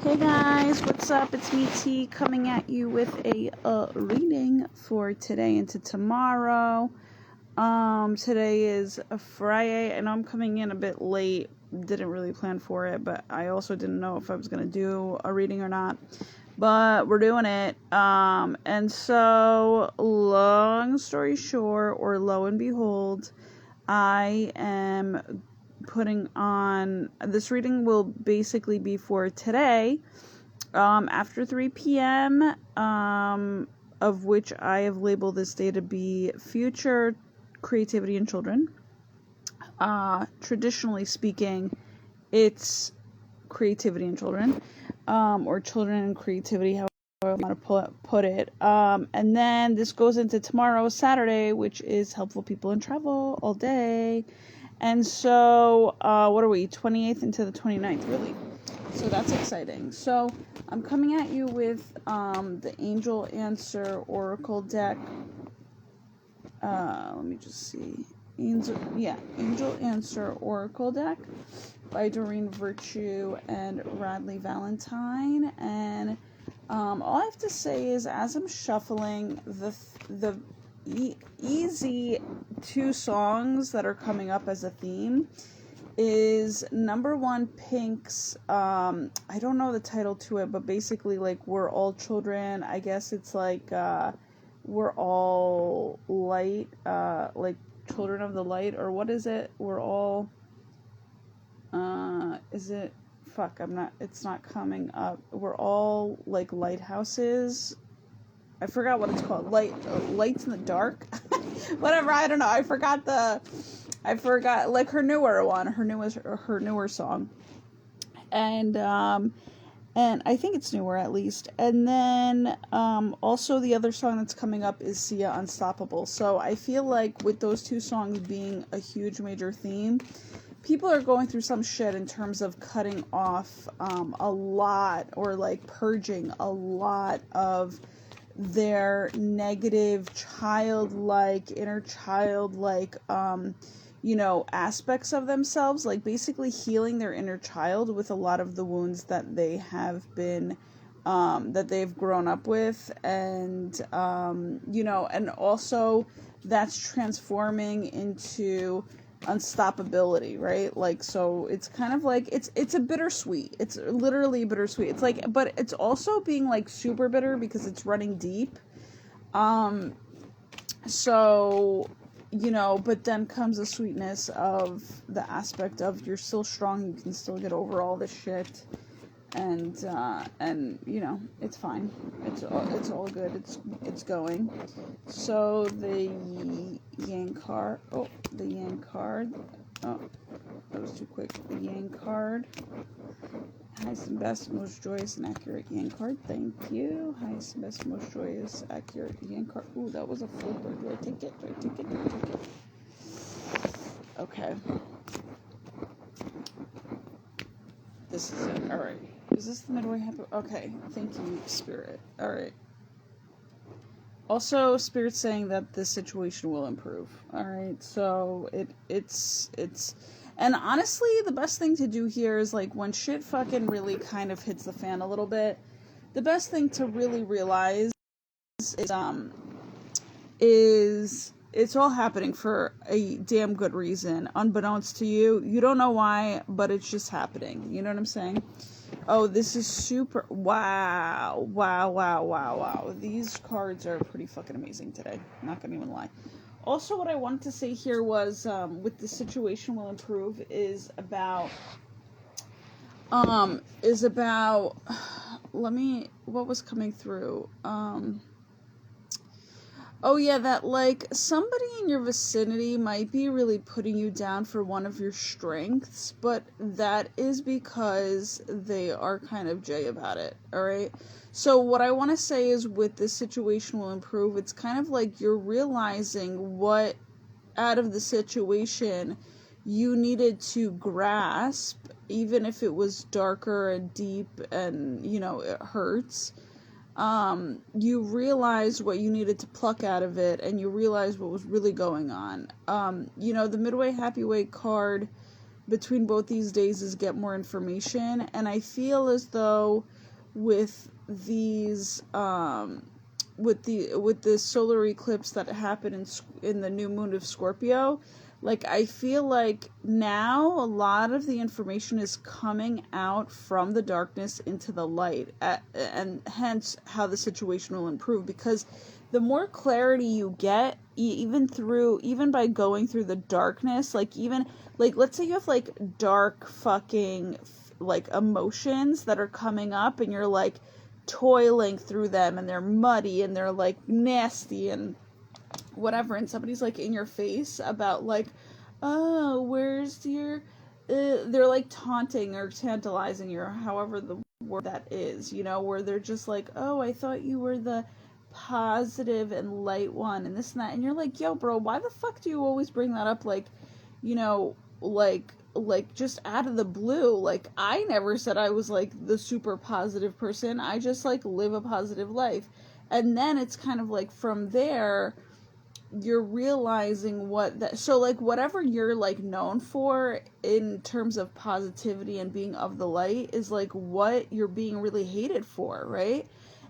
Hey guys, what's up? It's me T coming at you with a reading for today into tomorrow. Today is a Friday. I know I'm coming in a bit late. Didn't really plan for it, but I also didn't know if I was gonna do a reading or not. But we're doing it. And so long story short, or lo and behold, I am putting on this reading will basically be for today, after 3 p.m., of which I have labeled this day to be future creativity in children. Traditionally speaking, it's creativity in children, or children and creativity, however I want to put it. And then this goes into tomorrow, Saturday, which is helpful people in travel all day. And so, what are we, 28th into the 29th, really? So that's exciting. So I'm coming at you with the Angel Answer Oracle deck. Let me just see. Angel Answer Oracle deck by Doreen Virtue and Radley Valentine. And all I have to say is, as I'm shuffling, the easy two songs that are coming up as a theme is number one, Pink's, I don't know the title to it, but basically, like, we're all children. I guess it's like, we're all light, like children of the light, or what is it? We're all, is it, it's not coming up. We're all like lighthouses. I forgot what it's called. Lights in the dark. Whatever, I don't know. I forgot like her newer one, her newer song. And I think it's newer at least. And then also the other song that's coming up is Sia Unstoppable. So I feel like with those two songs being a huge major theme, people are going through some shit in terms of cutting off a lot, or like purging a lot of their negative inner childlike aspects of themselves, like basically healing their inner child with a lot of the wounds that they have been that they've grown up with, and and also that's transforming into unstoppability, right? Like, so it's kind of like it's a bittersweet. It's literally bittersweet. It's like, but it's also being like super bitter because it's running deep. So, but then comes the sweetness of the aspect of you're still strong, you can still get over all this shit, and it's fine. It's all good. It's going. So the Yang card. Oh, the Yang card. Oh, that was too quick. The Yang card. Highest and best, most joyous and accurate Yang card. Thank you. Highest and best, most joyous, accurate Yang card. Ooh, that was a flipper. Do I take it? Okay. This is it. All right. Is this the midway happy? Okay. Thank you, Spirit. All right. Also, Spirit's saying that this situation will improve. All right. So it's. And honestly, the best thing to do here is, like, when shit fucking really kind of hits the fan a little bit, the best thing to really realize is it's all happening for a damn good reason. Unbeknownst to you, you don't know why, but it's just happening. You know what I'm saying? Oh, this is super. Wow. These cards are pretty fucking amazing today. Not gonna even lie. Also, what I wanted to say here was, with the situation will improve is about, what was coming through? Oh yeah, that, like, somebody in your vicinity might be really putting you down for one of your strengths, but that is because they are kind of jay about it, alright? So what I want to say is, with this situation will improve, it's kind of like you're realizing what out of the situation you needed to grasp, even if it was darker and deep and, it hurts. You realize what you needed to pluck out of it, and you realize what was really going on. The Midway Happy Way card between both these days is get more information. And I feel as though with these with the solar eclipse that happened in the new moon of Scorpio, like I feel like now a lot of the information is coming out from the darkness into the light, and hence how the situation will improve, because the more clarity you get, even by going through the darkness, like even like let's say you have like dark fucking like emotions that are coming up and you're like toiling through them and they're muddy and they're like nasty and whatever, and somebody's like in your face about like, oh, where's your they're like taunting or tantalizing you, or however the word that is, you know, where they're just like, oh, I thought you were the positive and light one and this and that, and you're like, yo bro, why the fuck do you always bring that up, like, you know, like just out of the blue? Like, I never said I was like the super positive person. I just like live a positive life. And then it's kind of like from there you're realizing so like whatever you're like known for in terms of positivity and being of the light is like what you're being really hated for, right?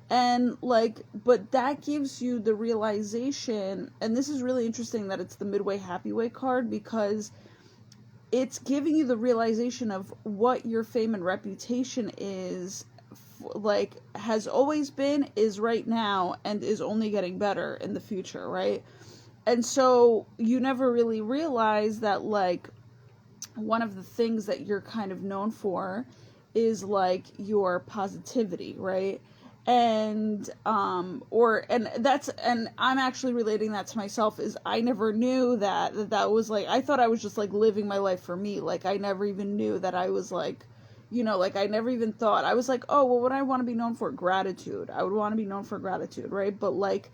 And like, but that gives you the realization, and this is really interesting that it's the Midway Happy Way card, because it's giving you the realization of what your fame and reputation is, like, has always been, is right now, and is only getting better in the future, right? And so you never really realize that, like, one of the things that you're kind of known for is like your positivity, right? And I'm actually relating that to myself, is I never knew that was like, I thought I was just like living my life for me. Like, I never even knew that I was like, you know, like I never even thought, I was like, oh, well, what do I want to be known for? Gratitude. I would want to be known for gratitude, right? But like,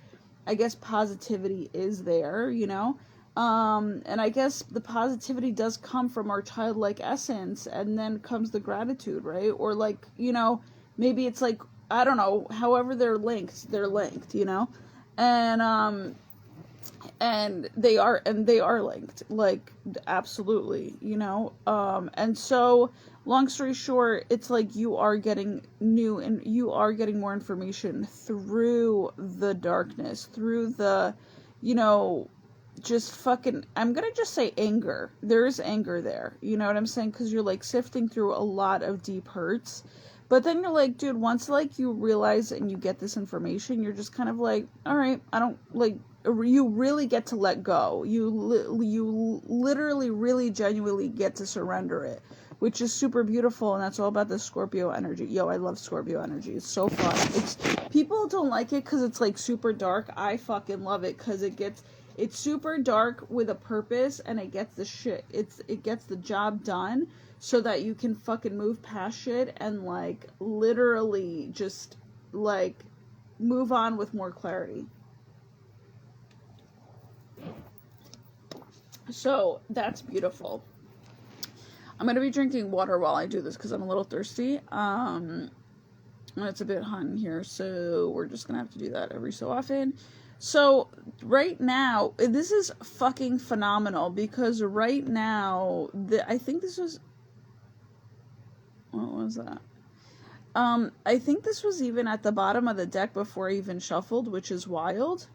I guess positivity is there, you know? And I guess the positivity does come from our childlike essence, and then comes the gratitude, right? Or like, you know, maybe it's like, I don't know, however they're linked, you know? And they are linked, like, absolutely, you know? And so, long story short, it's like you are getting more information through the darkness, through the, you know, just fucking, I'm gonna just say anger. There is anger there, you know what I'm saying? Because you're like sifting through a lot of deep hurts. But then you're like, dude, once like you realize and you get this information, you're just kind of like, all right, I don't like, you really get to let go. You literally really genuinely get to surrender it, which is super beautiful. And that's all about the Scorpio energy. Yo, I love Scorpio energy. It's so fun. People don't like it because it's like super dark. I fucking love it because it's super dark with a purpose, and it gets the job done, so that you can fucking move past shit and like literally just like move on with more clarity. So that's beautiful. I'm gonna be drinking water while I do this because I'm a little thirsty. And it's a bit hot in here, so we're just gonna have to do that every so often. So right now, this is fucking phenomenal, because right now, I think this was, what was that? I think this was even at the bottom of the deck before I even shuffled, which is wild.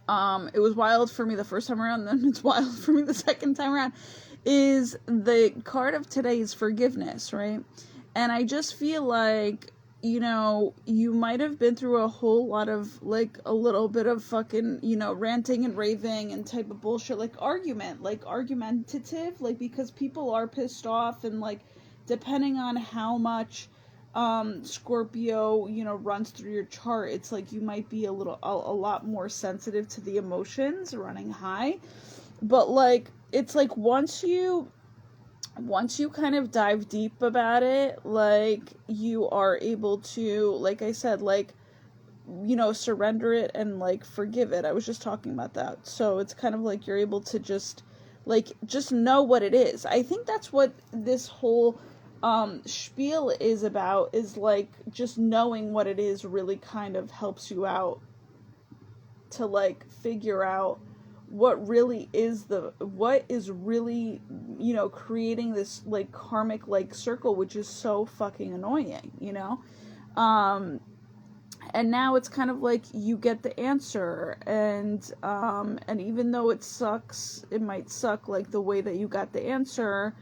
It was wild for me the first time around, then it's wild for me the second time around. Is the card of today is forgiveness, right? And I just feel like, you know, you might have been through a whole lot of, like, a little bit of fucking, you know, ranting and raving and type of bullshit, like argumentative, like, because people are pissed off, and, like, depending on how much Scorpio, you know, runs through your chart, it's like you might be a lot more sensitive to the emotions running high. But, like, it's like once you kind of dive deep about it, like, you are able to, like I said, like, you know, surrender it and, like, forgive it. I was just talking about that. So it's kind of like you're able to just know what it is. I think that's what this whole spiel is about, is, like, just knowing what it is really kind of helps you out to, like, figure out what is really, creating this like karmic like circle, which is so fucking annoying, and now it's kind of like you get the answer, and even though it might suck like the way that you got the answer,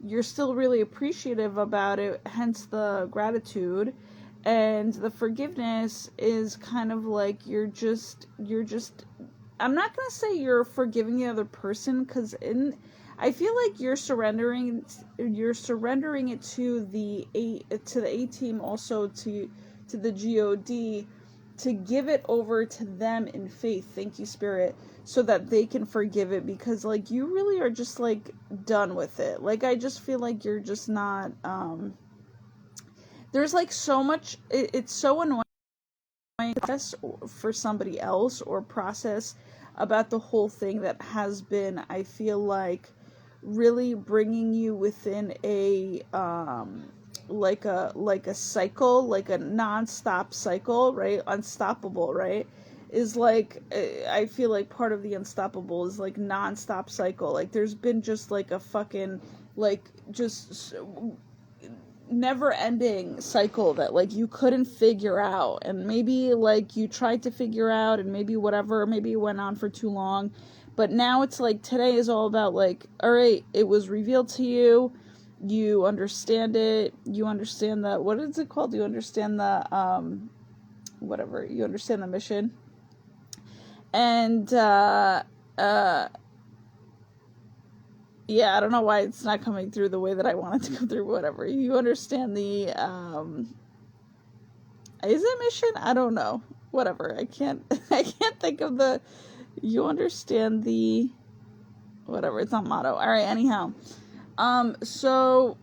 you're still really appreciative about it, hence the gratitude. And the forgiveness is kind of like you're just I'm not going to say you're forgiving the other person, because I feel like you're surrendering it to the A team, also to the God, to give it over to them in faith. Thank you, Spirit, so that they can forgive it, because like you really are just like done with it. Like I just feel like you're just not there's like so much, it's so annoying for somebody else, or process about the whole thing that has been, I feel like, really bringing you within a like a cycle, like a non-stop cycle, right? Unstoppable, right? Is like, I feel like part of the unstoppable is like non-stop cycle. Like there's been just like a fucking like just never-ending cycle that like you couldn't figure out, and maybe like you tried to figure out, and maybe it went on for too long, but now it's like today is all about like, all right, it was revealed to you, you understand it, you understand the, what is it called, you understand the you understand the mission, and yeah, I don't know why it's not coming through the way that I want it to come through, whatever. You understand the, is it mission? I don't know. Whatever. I can't think of the, you understand the, whatever. It's not motto. All right, anyhow. So,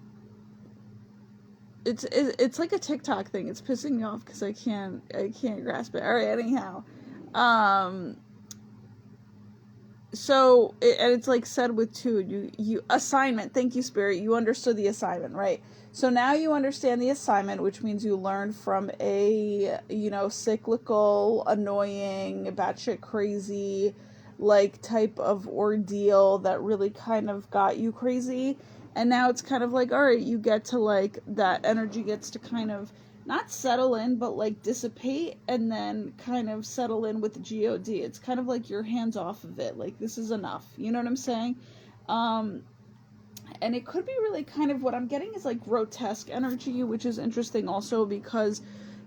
it's like a TikTok thing. It's pissing me off because I can't grasp it. All right, anyhow. So, and it's like said with two, you assignment, thank you, Spirit, you understood the assignment, right? So now you understand the assignment, which means you learned from a, cyclical, annoying, batshit crazy, like, type of ordeal that really kind of got you crazy, and now it's kind of like, alright, you get to, like, that energy gets to kind of not settle in, but like dissipate, and then kind of settle in with the God. It's kind of like your hands off of it. Like, this is enough. You know what I'm saying? And it could be really kind of, what I'm getting is like grotesque energy, which is interesting also because,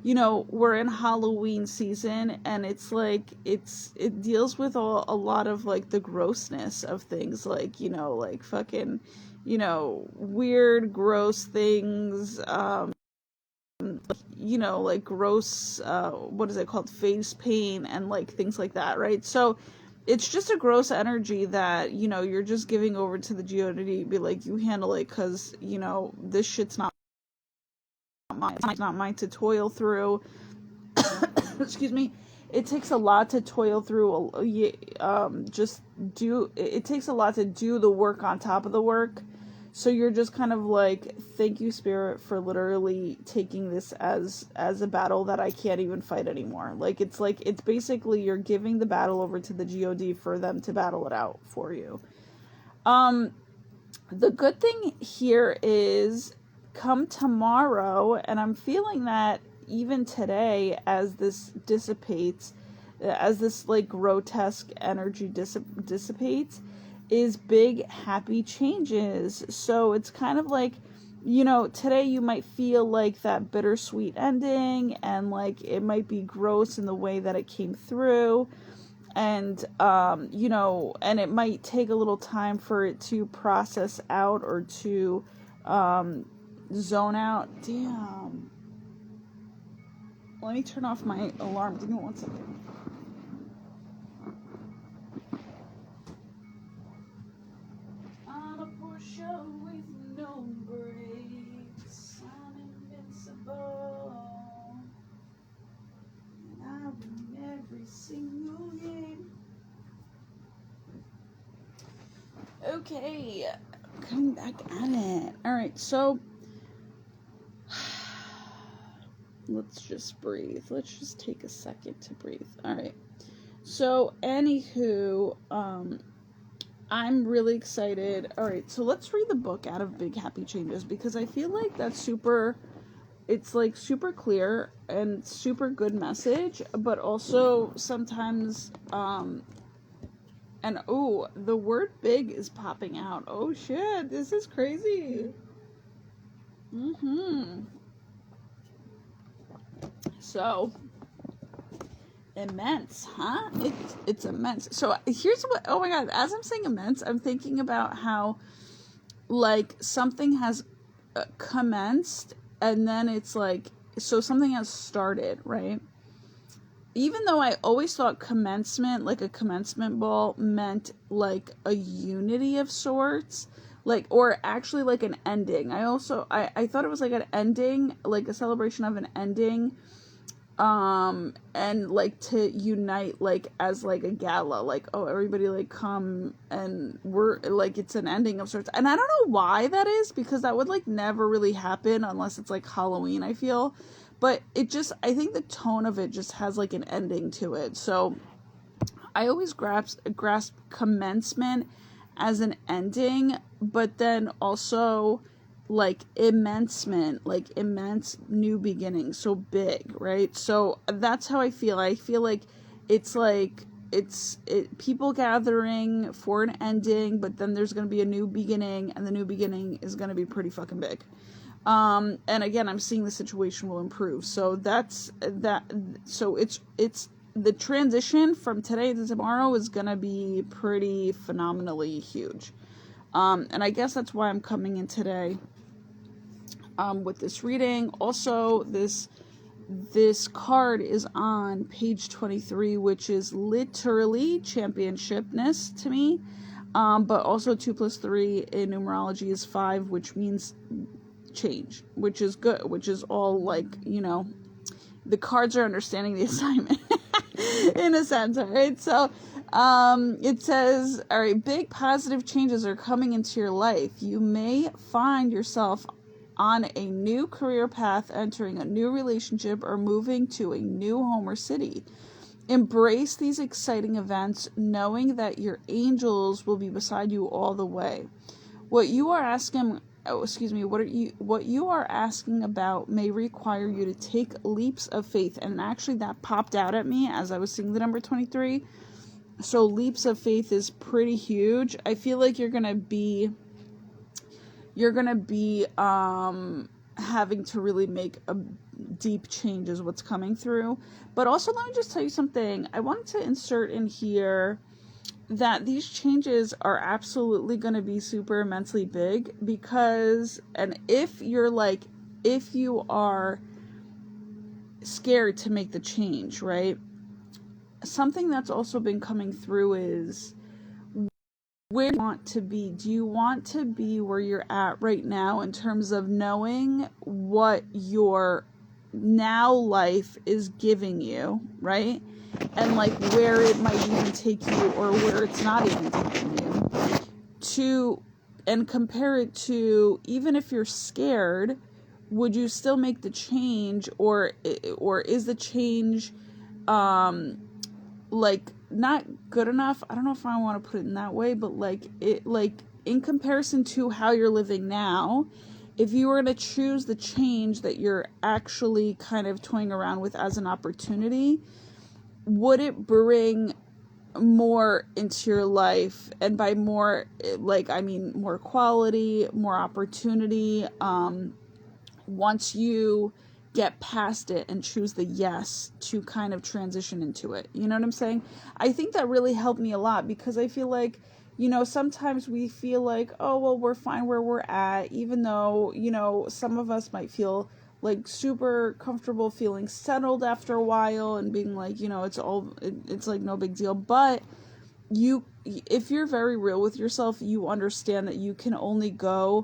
we're in Halloween season, and it's like, it deals with a lot of like the grossness of things, like, like fucking, weird, gross things, like gross, what is it called, face paint, and like things like that, right? So it's just a gross energy that, you're just giving over to the God to be like, you handle it, because, this shit's not mine. It's not mine to toil through. Excuse me. It takes a lot to toil through, it takes a lot to do the work on top of the work. So you're just kind of like, thank you, Spirit, for literally taking this as a battle that I can't even fight anymore. Like, it's basically you're giving the battle over to the God for them to battle it out for you. The good thing here is, come tomorrow, and I'm feeling that even today, as this dissipates, as this like grotesque energy dissipates, is big happy changes. So it's kind of like, today you might feel like that bittersweet ending, and like it might be gross in the way that it came through, and and it might take a little time for it to process out, or to zone out. Damn, let me turn off my alarm. Give me 1 second. Show with no breaks, I'm invincible, and I win every single game. Okay, coming back at it. Alright, so let's just breathe. Let's just take a second to breathe. Alright, So, anywho, I'm really excited. All right, so let's read the book Out of Big Happy Changes, because I feel like that's super, it's like super clear and super good message, but also sometimes, and oh, the word big is popping out. Oh shit, this is crazy. So, immense, huh? It's immense. So here's what, oh my god, as I'm saying immense, I'm thinking about how, like, something has commenced, and then it's like, so something has started, right? Even though I always thought commencement, like a commencement ball, meant like a unity of sorts, like, or actually like an ending. I thought it was like an ending, like a celebration of an ending, and like to unite, like as like a gala, like, oh, everybody like come and we're like, it's an ending of sorts. And I don't know why that is, because that would like never really happen unless it's like Halloween, I feel. But it just, I think the tone of it just has like an ending to it. So I always grasp commencement as an ending, but then also like immensement, like immense new beginning, so big, right? So that's how I feel. I feel like it's like people gathering for an ending, but then there's going to be a new beginning, and the new beginning is going to be pretty fucking big. And again, I'm seeing the situation will improve. So that's that. So it's the transition from today to tomorrow is going to be pretty phenomenally huge. And I guess that's why I'm coming in today, with this reading. Also, this card is on page 23, which is literally championshipness to me. But also 2 + 3 in numerology is 5, which means change, which is good, which is all like, the cards are understanding the assignment in a sense, all right? So it says, all right, big positive changes are coming into your life. You may find yourself on a new career path, entering a new relationship, or moving to a new home or city. Embrace these exciting events, knowing that your angels will be beside you all the way. What you are asking about may require you to take leaps of faith. And actually that popped out at me as I was seeing the number 23. So leaps of faith is pretty huge. I feel like you're going to be having to really make a deep change is what's coming through. But also, let me just tell you something. I wanted to insert in here that these changes are absolutely going to be super immensely big, because, and if you are scared to make the change, right? Something that's also been coming through is, where do you want to be? Do you want to be where you're at right now in terms of knowing what your now life is giving you, right? And like where it might even take you, or where it's not even taking you, and compare it to, even if you're scared, would you still make the change, or is the change like not good enough? I don't know if I want to put it in that way, but like in comparison to how you're living now, if you were to choose the change that you're actually kind of toying around with as an opportunity, would it bring more into your life? And by more, like, I mean more quality, more opportunity, once you get past it and choose the yes to kind of transition into it. You know what I'm saying? I think that really helped me a lot, because I feel like, sometimes we feel like, oh, well, we're fine where we're at, even though, some of us might feel like super comfortable feeling settled after a while and being like, it's like no big deal. But if you're very real with yourself, you understand that you can only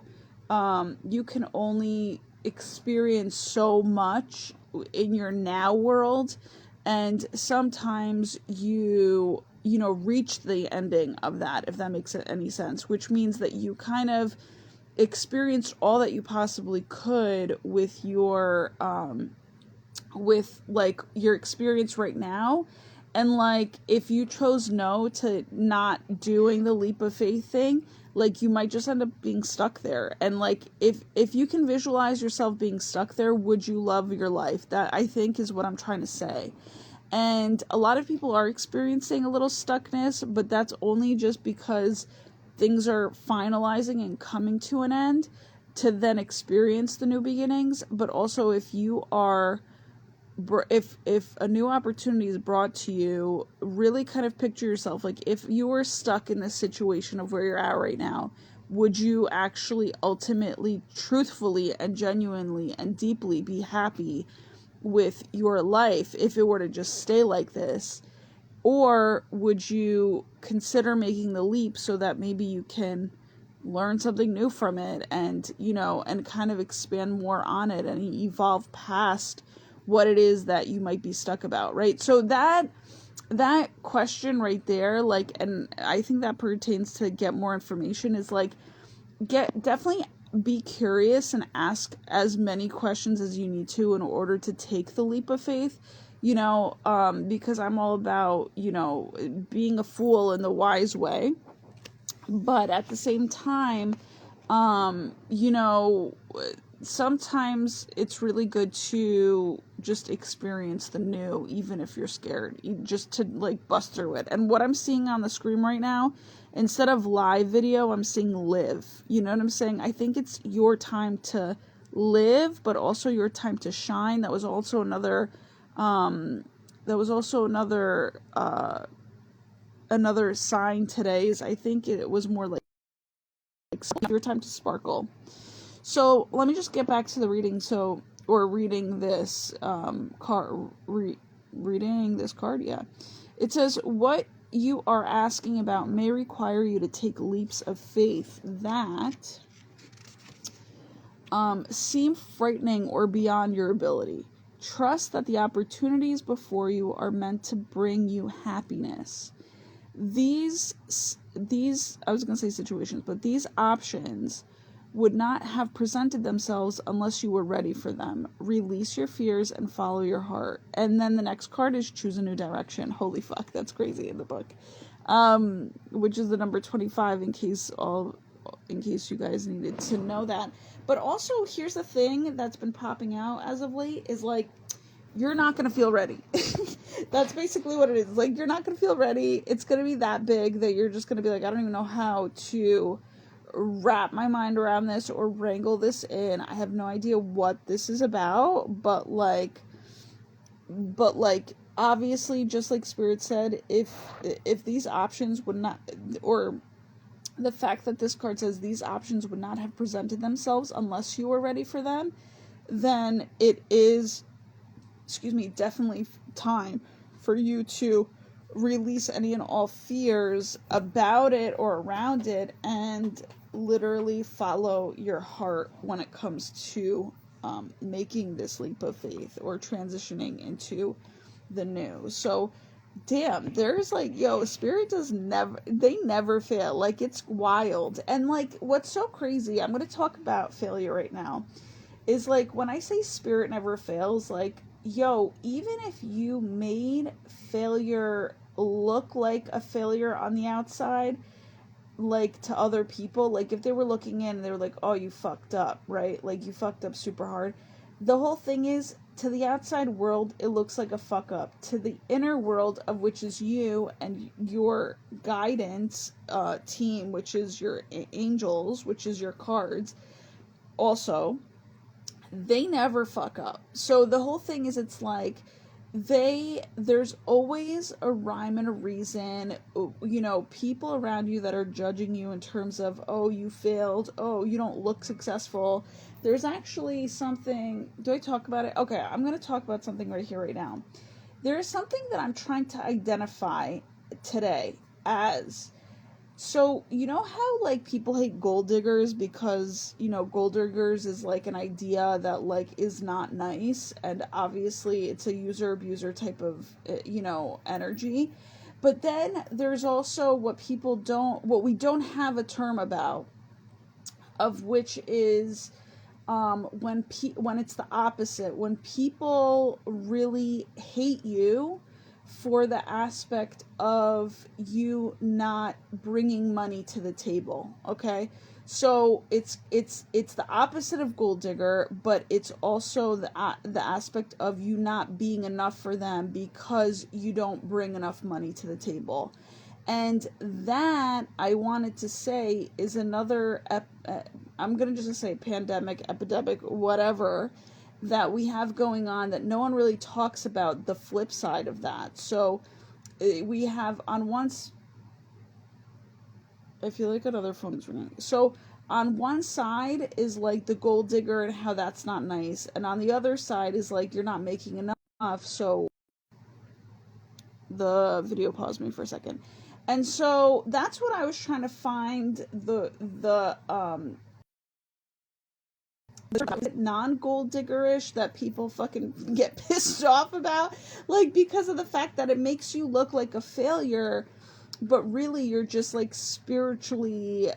experience so much in your now world, and sometimes you reach the ending of that, if that makes any sense, which means that you kind of experienced all that you possibly could with your with like your experience right now, And, like, if you chose no to not doing the leap of faith thing, like, you might just end up being stuck there. And, like, if you can visualize yourself being stuck there, would you love your life? That, I think, is what I'm trying to say. And a lot of people are experiencing a little stuckness, but that's only just because things are finalizing and coming to an end to then experience the new beginnings. But also, if you are, if a new opportunity is brought to you, really kind of picture yourself, like, if you were stuck in this situation of where you're at right now, would you actually ultimately, truthfully and genuinely and deeply be happy with your life if it were to just stay like this? Or would you consider making the leap so that maybe you can learn something new from it, and, you know, and kind of expand more on it and evolve past what it is that you might be stuck about, right? So that question right there, like, and I think that pertains to get more information, is like, definitely be curious and ask as many questions as you need to in order to take the leap of faith, you know, because I'm all about, you know, being a fool in the wise way. But at the same time, you know, sometimes it's really good to just experience the new, even if you're scared, just to, like, bust through it. And what I'm seeing on the screen right now, instead of live video, I'm seeing live. You know what I'm saying? I think it's your time to live, but also your time to shine. That was also another, another sign today, is I think it was more like your time to sparkle. So let me just get back to the reading. So, or reading this card, reading this card. Yeah, it says, what you are asking about may require you to take leaps of faith that seem frightening or beyond your ability. Trust that the opportunities before you are meant to bring you happiness. These I was going to say situations, but these options would not have presented themselves unless you were ready for them. Release your fears and follow your heart. And then the next card is choose a new direction. Holy fuck, that's crazy in the book. Which is the number 25, in case you guys needed to know that. But also, here's the thing that's been popping out as of late, is like, you're not going to feel ready. That's basically what it is. Like, you're not going to feel ready. It's going to be that big that you're just going to be like, I don't even know how to wrap my mind around this or wrangle this in. I have no idea what this is about, but like, obviously, just like Spirit said, if these options would not, or the fact that this card says these options would not have presented themselves unless you were ready for them, then it is, definitely time for you to release any and all fears about it or around it, and literally follow your heart when it comes to making this leap of faith or transitioning into the new. So, damn, there's like, Spirit they never fail. Like, it's wild. And like, what's so crazy, I'm going to talk about failure right now, is like, when I say Spirit never fails, like, even if you made failure look like a failure on the outside, like, to other people, like, if they were looking in and they were like, oh, you fucked up, right? Like, you fucked up super hard. The whole thing is, to the outside world, it looks like a fuck up. To the inner world, of which is you and your guidance team, which is your angels, which is your cards, also, they never fuck up. So the whole thing is, it's like, there's always a rhyme and a reason. People around you that are judging you in terms of, oh, you failed, oh, you don't look successful. There's actually something, do I talk about it? Okay, I'm going to talk about something right here, right now. There is something that I'm trying to identify today as, so, you know how, like, people hate gold diggers because, gold diggers is, like, an idea that, like, is not nice, and obviously it's a user-abuser type of, energy. But then there's also what we don't have a term about, of which is, when it's the opposite, when people really hate you for the aspect of you not bringing money to the table, okay? So it's the opposite of gold digger, but it's also the aspect of you not being enough for them because you don't bring enough money to the table. And that, I wanted to say, is another I'm going to just say pandemic, epidemic, whatever, that we have going on that no one really talks about the flip side of that. So we have on once, I feel like another phone is ringing. So on one side is like the gold digger and how that's not nice. And on the other side is like you're not making enough. So the video paused me for a second. And so that's what I was trying to find the non-gold diggerish that people fucking get pissed off about, like, because of the fact that it makes you look like a failure, but really you're just like spiritually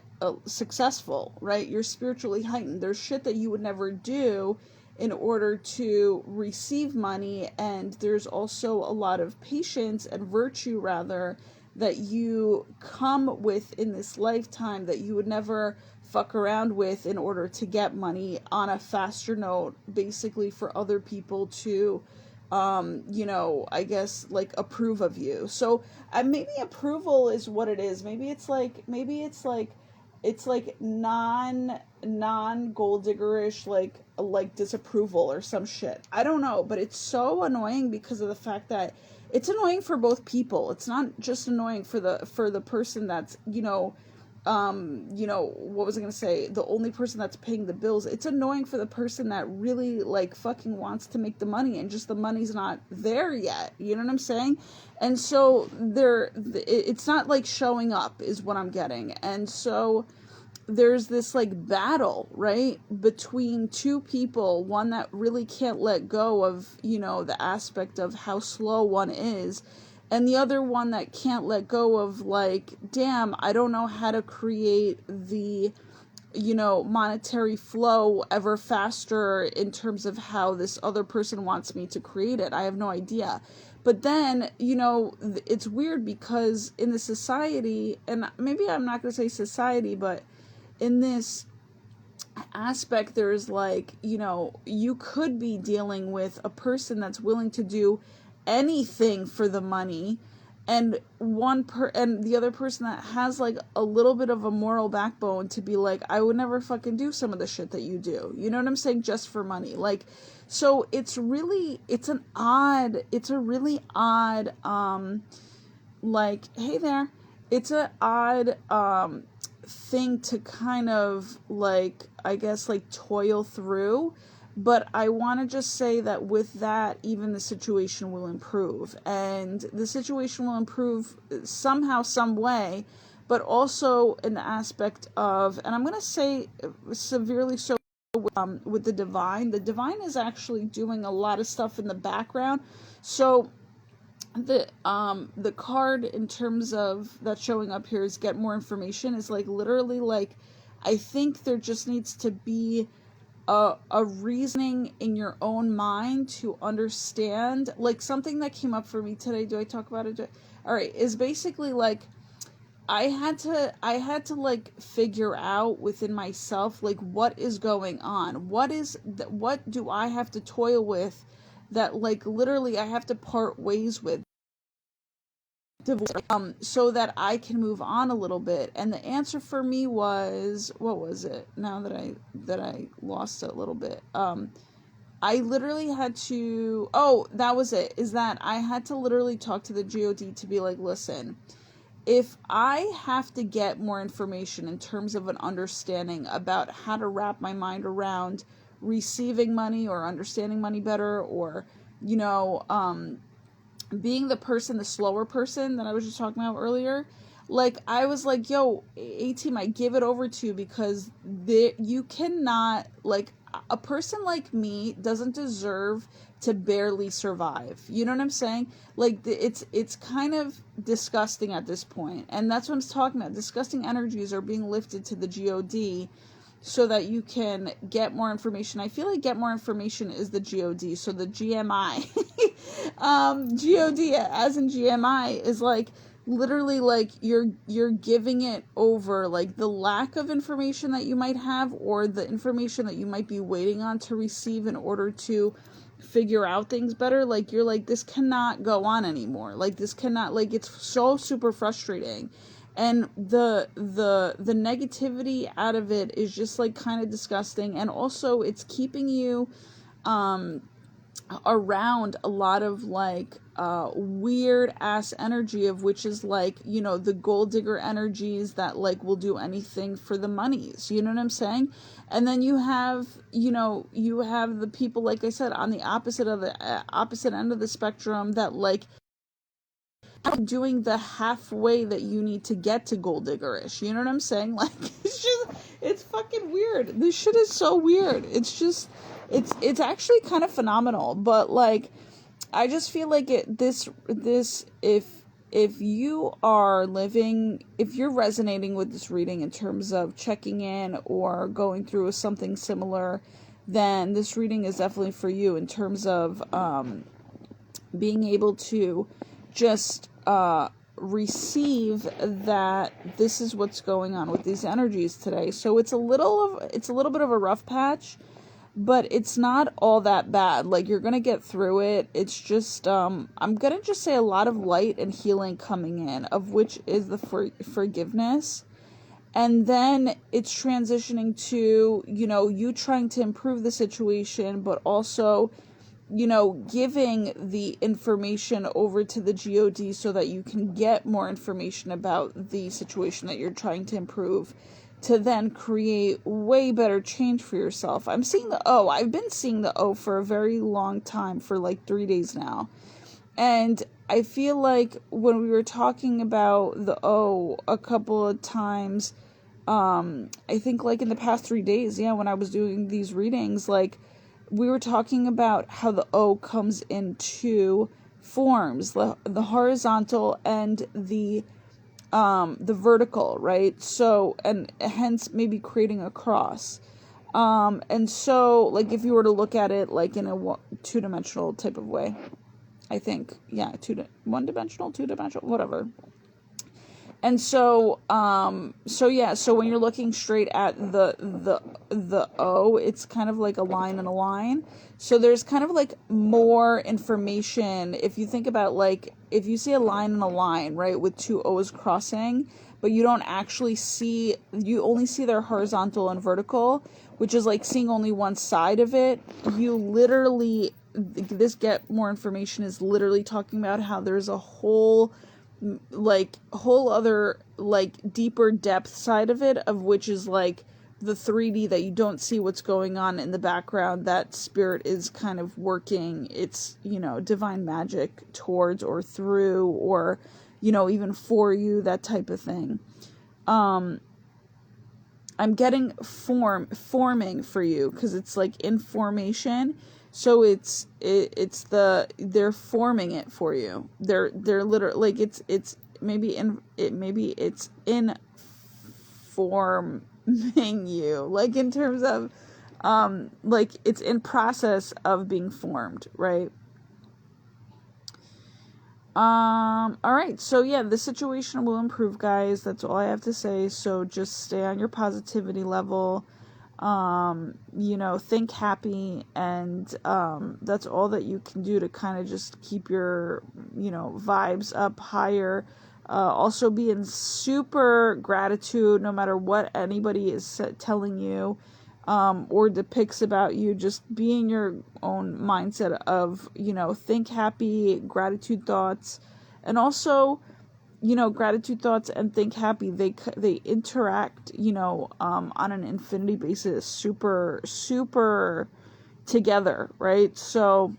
successful, right? You're spiritually heightened. There's shit that you would never do in order to receive money, and there's also a lot of patience and virtue, rather, that you come with in this lifetime that you would never fuck around with in order to get money on a faster note, basically for other people to I guess like approve of you. So maybe approval is what it is. Maybe it's like non gold diggerish, like disapproval or some shit. I don't know, but it's so annoying because of the fact that it's annoying for both people. It's not just annoying for the person that's, what was I going to say? The only person that's paying the bills. It's annoying for the person that really like fucking wants to make the money and just the money's not there yet. You know what I'm saying? And so it's not like showing up is what I'm getting. And so there's this like battle, right, between two people, one that really can't let go of, the aspect of how slow one is, and the other one that can't let go of like, damn, I don't know how to create the, monetary flow ever faster in terms of how this other person wants me to create it. I have no idea. But then, it's weird because in the society, and maybe I'm not going to say society, but in this aspect, there's like, you could be dealing with a person that's willing to do anything for the money, and and the other person that has like a little bit of a moral backbone to be like, I would never fucking do some of the shit that you do. You know what I'm saying? Just for money. Like, so it's a really odd, like, hey there, it's an odd, thing to kind of like, I guess, like toil through. But I want to just say that with that, even the situation will improve, and the situation will improve somehow, some way, but also an aspect of, and I'm going to say severely so, with the divine is actually doing a lot of stuff in the background. So the card in terms of that's showing up here is get more information, is like literally like, I think there just needs to be a reasoning in your own mind to understand, like something that came up for me today. Do I talk about it? All right, is basically like, I had to like figure out within myself, like, what is going on? What do I have to toil with that, like, literally I have to part ways with, so that I can move on a little bit. And the answer for me was, what was it? Now that I lost it a little bit. I literally had to, that was it, is that I had to literally talk to the GOD to be like, listen, if I have to get more information in terms of an understanding about how to wrap my mind around receiving money or understanding money better, or, being the slower person that I was just talking about earlier, like, I was like, yo, A-Team, I give it over to you, because you cannot, like, a person like me doesn't deserve to barely survive. You know what I'm saying? Like, it's kind of disgusting at this point. And that's what I'm talking about. Disgusting energies are being lifted to the GOD. so that you can get more information. I feel like get more information is the GOD. So the GMI, GOD as in GMI is like literally like you're giving it over, like the lack of information that you might have, or the information that you might be waiting on to receive in order to figure out things better. Like you're like, this cannot go on anymore. Like this cannot, like it's so super frustrating. And the negativity out of it is just like kind of disgusting. And also it's keeping you around a lot of like weird ass energy, of which is like, you know, the gold digger energies that like will do anything for the monies, you know what I'm saying? And then you have, you know, you have the people, like I said, on the opposite end of the spectrum that like doing the halfway that you need to get to gold digger-ish, you know what I'm saying? Like it's fucking weird. This shit is so weird. It's just it's actually kind of phenomenal. But like I just feel like this if you are living, if you're resonating with this reading in terms of checking in or going through something similar, then this reading is definitely for you in terms of being able to just receive that this is what's going on with these energies today. So it's a little bit of a rough patch, but it's not all that bad. Like you're gonna get through it. It's just I'm gonna just say a lot of light and healing coming in, of which is the forgiveness. And then it's transitioning to, you know, you trying to improve the situation, but also, you know, giving the information over to the GOD so that you can get more information about the situation that you're trying to improve, to then create way better change for yourself. I'm seeing the O. I've been seeing the O for a very long time, for like 3 days now. And I feel like when we were talking about the O a couple of times, I think like in the past 3 days, yeah, when I was doing these readings, like we were talking about how the O comes in two forms, the horizontal and the vertical, right? So, and hence maybe creating a cross. And so like if you were to look at it like in a two-dimensional type of way, I think, yeah, one-dimensional, two-dimensional, whatever. And so, so when you're looking straight at the O, it's kind of like a line and a line. So there's kind of like more information. If you think about like, if you see a line and a line, right, with two O's crossing, but you don't actually see, you only see their horizontal and vertical, which is like seeing only one side of it. You literally, this get more information is literally talking about how there's a whole other like deeper depth side of it, of which is like the 3D that you don't see what's going on in the background, that spirit is kind of working its, you know, divine magic towards or through, or, you know, even for you, that type of thing. I'm getting forming for you, because it's like information. So they're forming it for you. They're literally like it's informing you, like in terms of like it's in process of being formed, right? All right. So yeah, the situation will improve, guys. That's all I have to say. So just stay on your positivity level. You know, think happy, and that's all that you can do to kind of just keep your, you know, vibes up higher. Also be in super gratitude no matter what anybody is telling you or depicts about you. Just be in your own mindset of, you know, think happy, gratitude thoughts. And also, you know, gratitude thoughts and think happy, they interact, you know, on an infinity basis, super together, right? So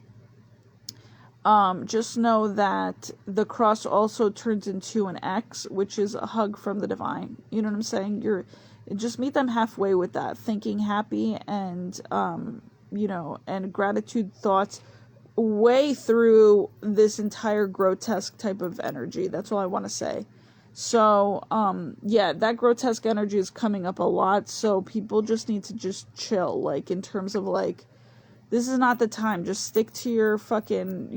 just know that the cross also turns into an X, which is a hug from the divine. You know what I'm saying? Just meet them halfway with that, thinking happy and you know, and gratitude thoughts way through this entire grotesque type of energy. That's all I want to say. So, yeah, that grotesque energy is coming up a lot. So people just need to just chill, like, in terms of, like, this is not the time. Just stick to your fucking,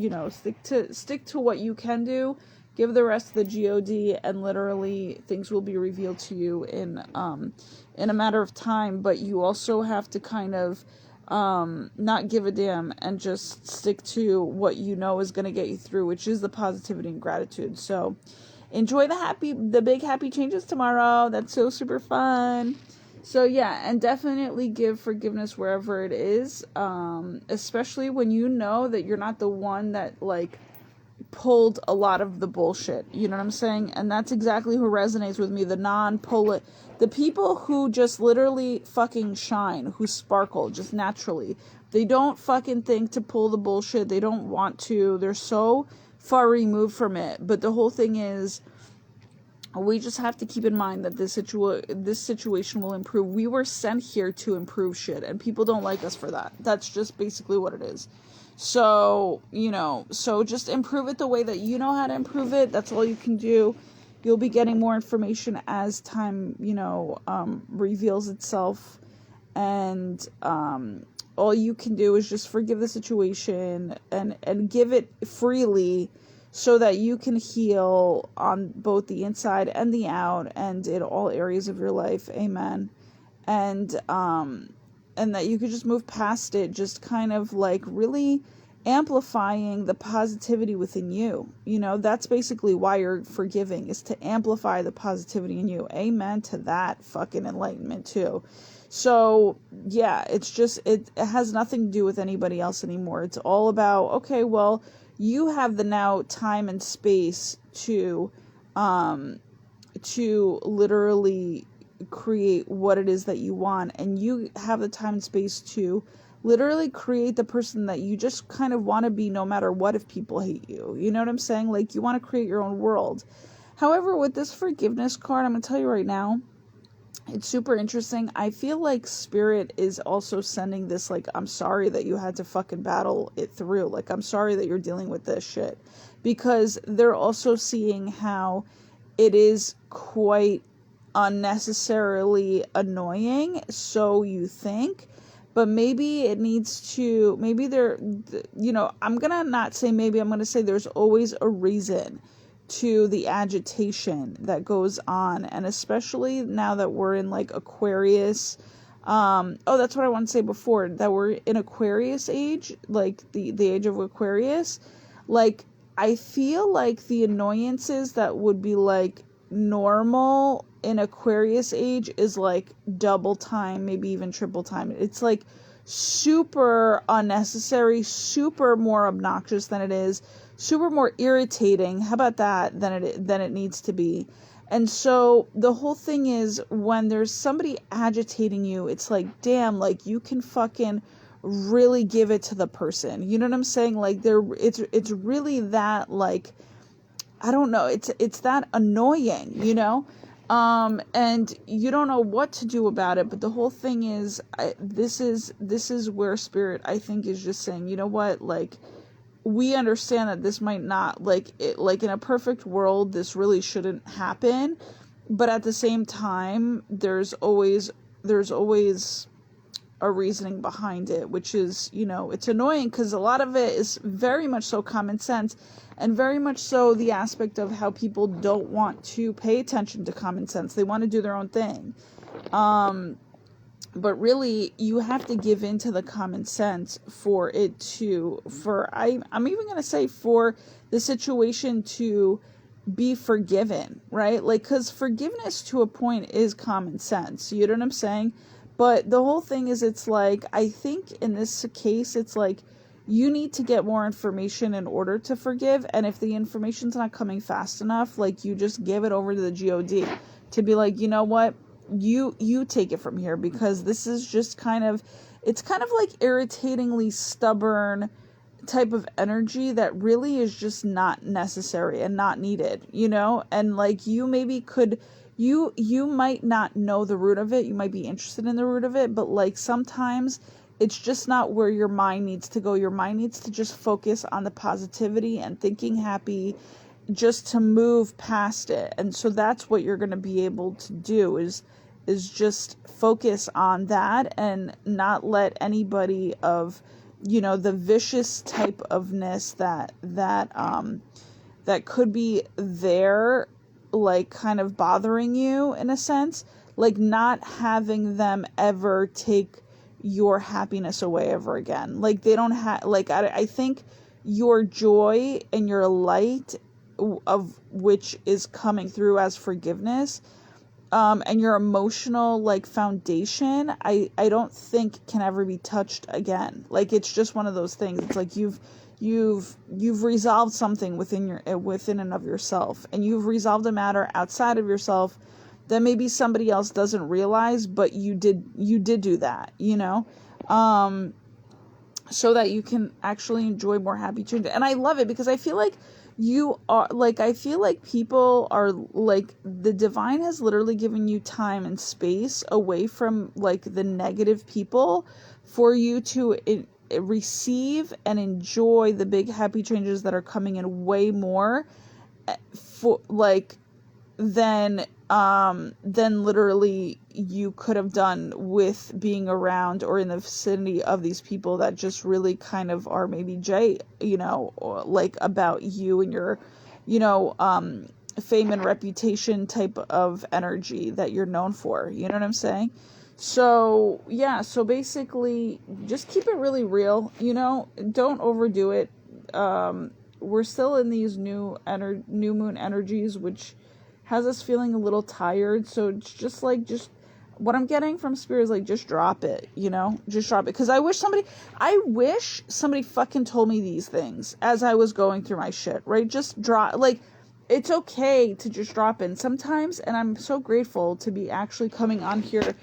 stick to what you can do. Give the rest of the GOD, and literally things will be revealed to you in a matter of time. But you also have to kind of not give a damn and just stick to what you know is going to get you through, which is the positivity and gratitude. So enjoy the big happy changes tomorrow. That's so super fun. So yeah, and definitely give forgiveness wherever it is, especially when you know that you're not the one that, like, pulled a lot of the bullshit. You know what I'm saying? And that's exactly who resonates with me. The people who just literally fucking shine, who sparkle just naturally. They don't fucking think to pull the bullshit. They don't want to. They're so far removed from it. But the whole thing is, we just have to keep in mind that this situation will improve. We were sent here to improve shit, and people don't like us for that. That's just basically what it is. So, so just improve it the way that you know how to improve it. That's all you can do. You'll be getting more information as time, reveals itself. And all you can do is just forgive the situation and give it freely, so that you can heal on both the inside and the out, and in all areas of your life. Amen. And that you could just move past it, just kind of like really amplifying the positivity within you. That's basically why you're forgiving, is to amplify the positivity in you. Amen to that fucking enlightenment too. So yeah, it's just, it has nothing to do with anybody else anymore. It's all about, okay, well, you have the now time and space to literally create what it is that you want, and you have the time and space to literally create the person that you just kind of want to be, no matter what, if people hate you. You know what I'm saying? Like, you want to create your own world. However, with this forgiveness card, I'm going to tell you right now, it's super interesting. I feel like Spirit is also sending this, like, I'm sorry that you had to fucking battle it through. Like, I'm sorry that you're dealing with this shit. Because they're also seeing how it is quite unnecessarily annoying, so you think. But maybe it needs to, maybe I'm going to not say maybe, I'm going to say there's always a reason to the agitation that goes on, and especially now that we're in, like, Aquarius. That's what I want to say before, that we're in Aquarius age, like the age of Aquarius. Like, I feel like the annoyances that would be, like, normal in Aquarius age is, like, double time, maybe even triple time. It's, like, super unnecessary, super more obnoxious than it is, super more irritating, how about that, than it needs to be. And so the whole thing is, when there's somebody agitating you, it's like, damn, like, you can fucking really give it to the person. You know what I'm saying? Like, it's really that, like, I don't know, it's that annoying, and you don't know what to do about it. But the whole thing is, this is where Spirit, I think, is just saying, you know what, like, we understand that this might not, like, in a perfect world, this really shouldn't happen. But at the same time, there's always a reasoning behind it, which is, it's annoying because a lot of it is very much so common sense, and very much so the aspect of how people don't want to pay attention to common sense. They want to do their own thing. But really, you have to give in to the common sense for it to, I'm even going to say, for the situation to be forgiven, right? Like, because forgiveness to a point is common sense. You know what I'm saying? But the whole thing is, it's like, I think in this case, it's like, you need to get more information in order to forgive. And if the information's not coming fast enough, like, you just give it over to the GOD to be like, you know what? You take it from here, because this is just it's kind of like irritatingly stubborn type of energy that really is just not necessary and not needed, and like, you maybe could, you might not know the root of it. You might be interested in the root of it, but, like, sometimes it's just not where your mind needs to go. Your mind needs to just focus on the positivity and thinking happy just to move past it. And so that's what you're going to be able to do is just focus on that and not let anybody of, the vicious type ofness that could be there, like kind of bothering you in a sense, like not having them ever take your happiness away ever again. Like they don't have, like, I think your joy and your light of which is coming through as forgiveness, and your emotional like foundation, I don't think can ever be touched again. Like it's just one of those things. It's like you've resolved something within and of yourself, and you've resolved a matter outside of yourself that maybe somebody else doesn't realize, but you did do that, so that you can actually enjoy more happy change. And I love it because I feel like people are like, the divine has literally given you time and space away from like the negative people for you to receive and enjoy the big happy changes that are coming in way more for like than literally you could have done with being around or in the vicinity of these people that just really kind of are maybe or like about you and your, fame and reputation type of energy that you're known for. You know what I'm saying? So, yeah, so basically just keep it really real, don't overdo it. We're still in these new moon energies, which has us feeling a little tired. So it's just what I'm getting from spirit is like, just drop it, just drop it. Cause I wish somebody fucking told me these things as I was going through my shit, right? Just drop, like, it's okay to just drop in sometimes. And I'm so grateful to be actually coming on here,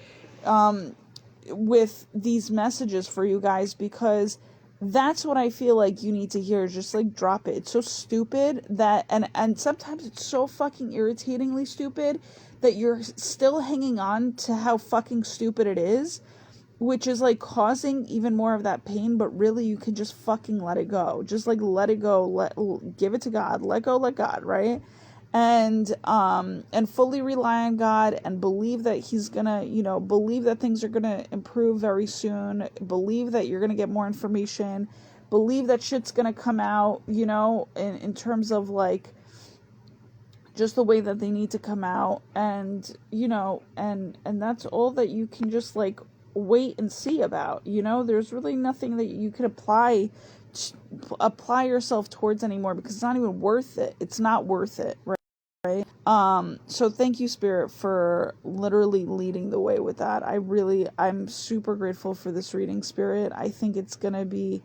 with these messages for you guys, because that's what I feel like you need to hear, is just like drop it. It's so stupid that, and sometimes it's so fucking irritatingly stupid that you're still hanging on to how fucking stupid it is, which is like causing even more of that pain. But really you can just fucking let it go. Just like let it go, give it to God, let go, let God, right? And fully rely on God and believe that he's gonna, believe that things are gonna improve very soon. Believe that you're gonna get more information. Believe that shit's gonna come out, in terms of like just the way that they need to come out. And, and that's all that you can just like wait and see about, there's really nothing that you could apply yourself towards anymore, because it's not even worth it. It's not worth it, right? Right. So thank you, Spirit, for literally leading the way with that. I'm super grateful for this reading, Spirit. I think it's going to be,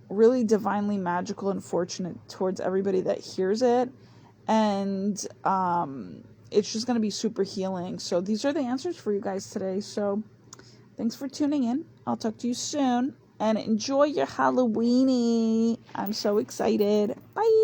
really divinely magical and fortunate towards everybody that hears it. And, it's just going to be super healing. So these are the answers for you guys today. So thanks for tuning in. I'll talk to you soon, and enjoy your Halloweeny. I'm so excited. Bye.